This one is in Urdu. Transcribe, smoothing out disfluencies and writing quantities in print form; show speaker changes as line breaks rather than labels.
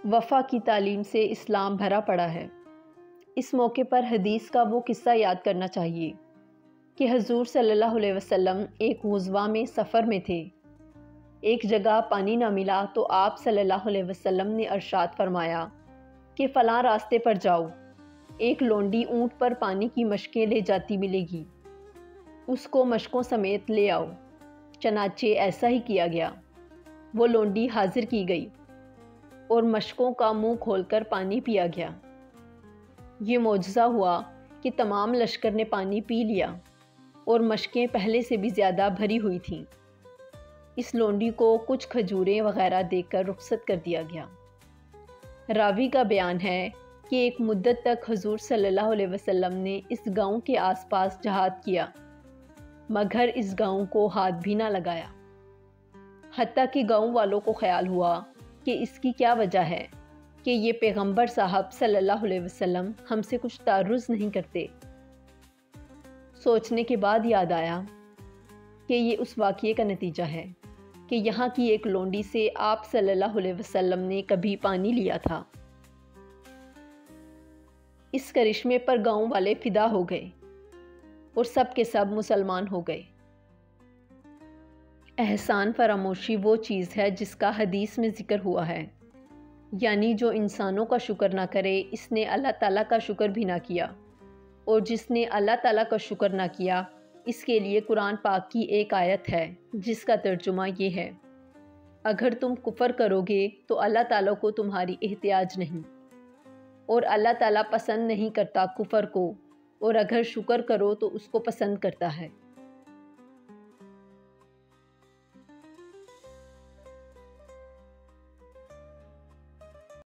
وفا کی تعلیم سے اسلام بھرا پڑا ہے۔ اس موقع پر حدیث کا وہ قصہ یاد کرنا چاہیے کہ حضور صلی اللہ علیہ وسلم ایک غزوہ میں سفر میں تھے۔ ایک جگہ پانی نہ ملا تو آپ صلی اللہ علیہ وسلم نے ارشاد فرمایا کہ فلاں راستے پر جاؤ، ایک لونڈی اونٹ پر پانی کی مشکیں لے جاتی ملے گی، اس کو مشکوں سمیت لے آؤ۔ چنانچہ ایسا ہی کیا گیا۔ وہ لونڈی حاضر کی گئی اور مشکوں کا منہ کھول کر پانی پیا گیا۔ یہ معجزہ ہوا کہ تمام لشکر نے پانی پی لیا اور مشکیں پہلے سے بھی زیادہ بھری ہوئی تھیں۔ اس لونڈی کو کچھ کھجوریں وغیرہ دے کر رخصت کر دیا گیا۔ راوی کا بیان ہے کہ ایک مدت تک حضور صلی اللہ علیہ وسلم نے اس گاؤں کے آس پاس جہاد کیا، مگر اس گاؤں کو ہاتھ بھی نہ لگایا، حتیٰ کہ گاؤں والوں کو خیال ہوا کہ اس کی کیا وجہ ہے کہ یہ پیغمبر صاحب صلی اللہ علیہ وسلم ہم سے کچھ تعرض نہیں کرتے۔ سوچنے کے بعد یاد آیا کہ یہ اس واقعے کا نتیجہ ہے کہ یہاں کی ایک لونڈی سے آپ صلی اللہ علیہ وسلم نے کبھی پانی لیا تھا۔ اس کرشمے پر گاؤں والے فدا ہو گئے اور سب کے سب مسلمان ہو گئے۔ احسان فراموشی وہ چیز ہے جس کا حدیث میں ذکر ہوا ہے، یعنی جو انسانوں کا شکر نہ کرے اس نے اللہ تعالیٰ کا شکر بھی نہ کیا، اور جس نے اللہ تعالیٰ کا شکر نہ کیا اس کے لیے قرآن پاک کی ایک آیت ہے جس کا ترجمہ یہ ہے: اگر تم کفر کرو گے تو اللہ تعالیٰ کو تمہاری احتیاج نہیں، اور اللہ تعالیٰ پسند نہیں کرتا کفر کو، اور اگر شکر کرو تو اس کو پسند کرتا ہے۔